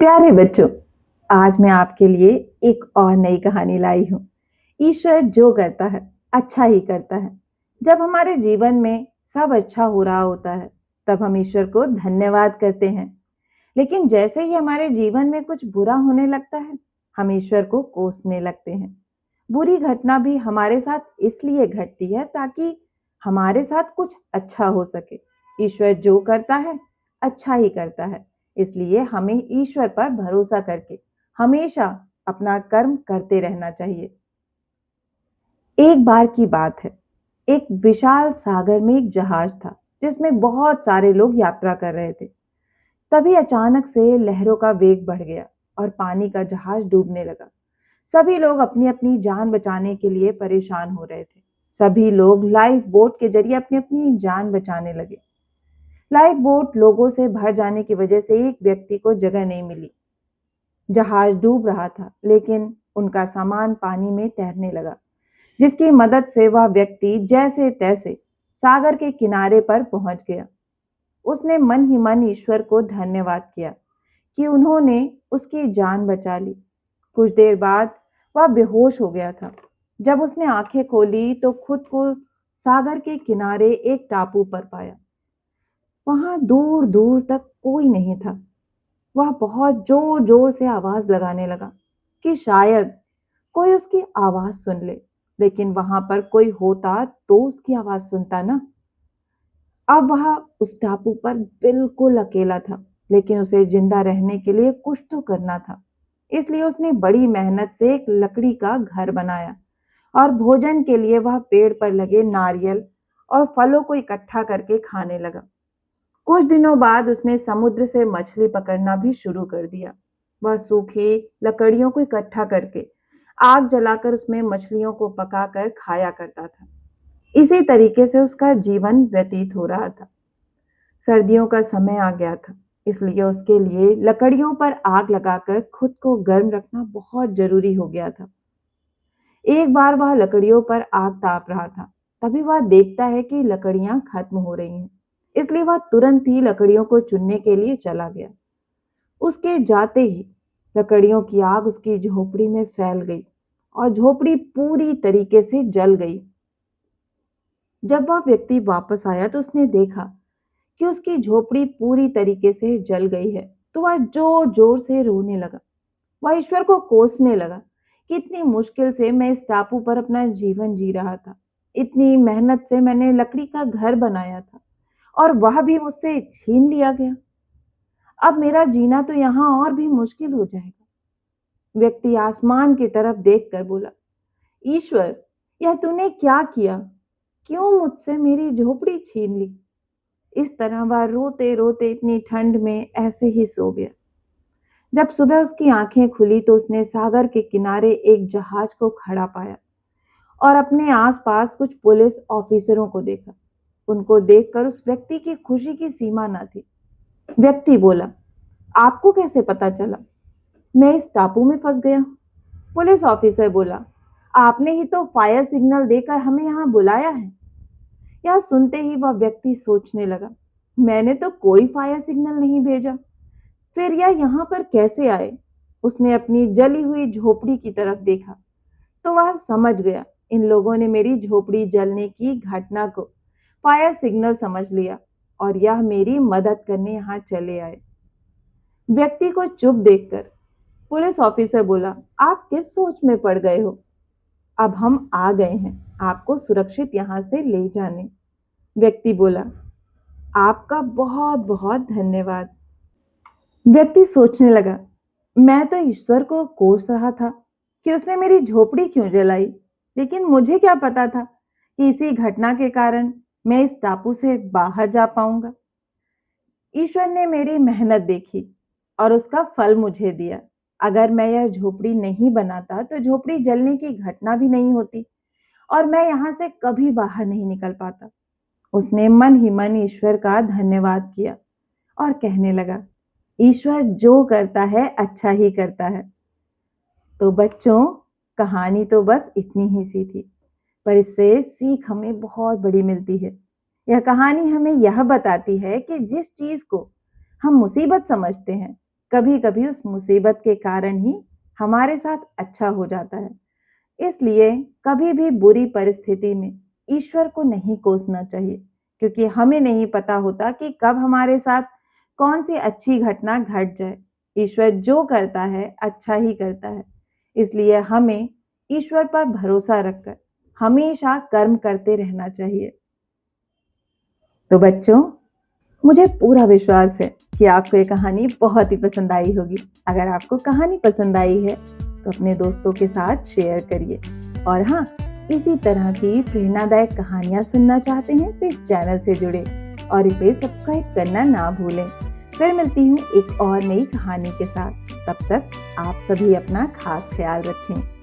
प्यारे बच्चों, आज मैं आपके लिए एक और नई कहानी लाई हूँ। ईश्वर जो करता है, अच्छा ही करता है। जब हमारे जीवन में सब अच्छा हो रहा होता है, तब हम ईश्वर को धन्यवाद करते हैं। लेकिन जैसे ही हमारे जीवन में कुछ बुरा होने लगता है, हम ईश्वर को कोसने लगते हैं। बुरी घटना भी हमारे साथ इसलिए घटती है ताकि हमारे साथ कुछ अच्छा हो सके। ईश्वर जो करता है, अच्छा ही करता है। इसलिए हमें ईश्वर पर भरोसा करके हमेशा अपना कर्म करते रहना चाहिए। एक बार की बात है, एक विशाल सागर में एक जहाज था जिसमें बहुत सारे लोग यात्रा कर रहे थे। तभी अचानक से लहरों का वेग बढ़ गया और पानी का जहाज डूबने लगा। सभी लोग अपनी अपनी जान बचाने के लिए परेशान हो रहे थे। सभी लोग लाइफ बोट के जरिए अपनी अपनी जान बचाने लगे। लाइफ बोट लोगों से भर जाने की वजह से एक व्यक्ति को जगह नहीं मिली। जहाज डूब रहा था, लेकिन उनका सामान पानी में तैरने लगा, जिसकी मदद से वह व्यक्ति जैसे तैसे सागर के किनारे पर पहुंच गया। उसने मन ही मन ईश्वर को धन्यवाद किया कि उन्होंने उसकी जान बचा ली। कुछ देर बाद वह बेहोश हो गया था। जब उसने आंखें खोली तो खुद को सागर के किनारे एक टापू पर पाया। वहां दूर दूर तक कोई नहीं था। वह बहुत जोर जोर से आवाज लगाने लगा कि शायद कोई उसकी आवाज सुन ले। लेकिन वहां पर कोई होता तो उसकी आवाज सुनता ना। अब वह उस टापू पर बिल्कुल अकेला था, लेकिन उसे जिंदा रहने के लिए कुछ तो करना था। इसलिए उसने बड़ी मेहनत से एक लकड़ी का घर बनाया और भोजन के लिए वह पेड़ पर लगे नारियल और फलों को इकट्ठा करके खाने लगा। कुछ दिनों बाद उसने समुद्र से मछली पकड़ना भी शुरू कर दिया। वह सूखी लकड़ियों को इकट्ठा करके आग जलाकर उसमें मछलियों को पकाकर खाया करता था। इसी तरीके से उसका जीवन व्यतीत हो रहा था। सर्दियों का समय आ गया था, इसलिए उसके लिए लकड़ियों पर आग लगाकर खुद को गर्म रखना बहुत जरूरी हो गया था। एक बार वह लकड़ियों पर आग ताप रहा था। तभी वह देखता है कि लकड़ियां खत्म हो रही हैं। इसलिए वह तुरंत ही लकड़ियों को चुनने के लिए चला गया। उसके जाते ही लकड़ियों की आग उसकी झोपड़ी में फैल गई और झोपड़ी पूरी तरीके से जल गई। जब वह व्यक्ति वापस आया तो उसने देखा कि उसकी झोपड़ी पूरी तरीके से जल गई है। तो वह जोर जोर से रोने लगा। वह ईश्वर को कोसने लगा कि इतनी मुश्किल से मैं इस टापू पर अपना जीवन जी रहा था। इतनी मेहनत से मैंने लकड़ी का घर बनाया था और वह भी मुझसे छीन लिया गया। अब मेरा जीना तो यहाँ और भी मुश्किल हो जाएगा। व्यक्ति आसमान की तरफ देखकर बोला, ईश्वर, यह तूने क्या किया? क्यों मुझसे मेरी झोपड़ी छीन ली? इस तरह वह रोते रोते इतनी ठंड में ऐसे ही सो गया। जब सुबह उसकी आंखें खुली तो उसने सागर के किनारे एक जहाज को खड़ा पाया और अपने आसपास कुछ पुलिस ऑफिसरों को देखा। उनको देखकर उस व्यक्ति की खुशी की सीमा न थी। व्यक्ति बोला, आपको कैसे पता चला मैं इस टापू में फंस गया? पुलिस ऑफिसर बोला, आपने ही तो फायर सिग्नल देकर हमें यहाँ बुलाया है। यह सुनते ही वह व्यक्ति सोचने लगा, मैंने तो कोई फायर सिग्नल नहीं भेजा, फिर यह यहाँ पर कैसे आए? उसने अपनी जली हुई झोपड़ी की तरफ देखा तो वह समझ गया, इन लोगों ने मेरी झोपड़ी जलने की घटना को फायर सिग्नल समझ लिया और यह मेरी मदद करने यहाँ चले आए। व्यक्ति को चुप देखकर पुलिस ऑफिसर बोला, आप किस सोच में पड़ गए हो? अब हम आ गए हैं आपको सुरक्षित यहाँ से ले जाने। व्यक्ति बोला, आपका बहुत बहुत धन्यवाद। व्यक्ति सोचने लगा, मैं तो ईश्वर को कोस रहा था कि उसने मेरी झोपड़ी क्यों जलाई, लेकिन मुझे क्या पता था कि इसी घटना के कारण मैं इस टापू से बाहर जा पाऊंगा। ईश्वर ने मेरी मेहनत देखी और उसका फल मुझे दिया। अगर मैं यह झोपड़ी नहीं बनाता तो झोपड़ी जलने की घटना भी नहीं होती और मैं यहाँ से कभी बाहर नहीं निकल पाता। उसने मन ही मन ईश्वर का धन्यवाद किया और कहने लगा, ईश्वर जो करता है अच्छा ही करता है। तो बच्चों, कहानी तो बस इतनी ही सी थी, पर इससे सीख हमें बहुत बड़ी मिलती है। यह कहानी हमें यह बताती है कि जिस चीज को हम मुसीबत समझते हैं, कभी-कभी उस मुसीबत के कारण ही हमारे साथ अच्छा हो जाता है। इसलिए कभी भी बुरी परिस्थिति में ईश्वर को नहीं कोसना चाहिए, क्योंकि हमें नहीं पता होता कि कब हमारे साथ कौन सी अच्छी घटना घट जाए। ईश्वर जो करता है अच्छा ही करता है। इसलिए हमें ईश्वर पर भरोसा रखकर हमेशा कर्म करते रहना चाहिए। तो बच्चों, मुझे पूरा विश्वास है कि आपको ये कहानी बहुत ही पसंद आई होगी। अगर आपको कहानी पसंद आई है तो अपने दोस्तों के साथ शेयर करिए। और हाँ, इसी तरह की प्रेरणादायक कहानियाँ सुनना चाहते हैं तो इस चैनल से जुड़े और इसे सब्सक्राइब करना ना भूलें। फिर मिलती हूँ एक और नई कहानी के साथ। तब तक आप सभी अपना खास ख्याल रखें।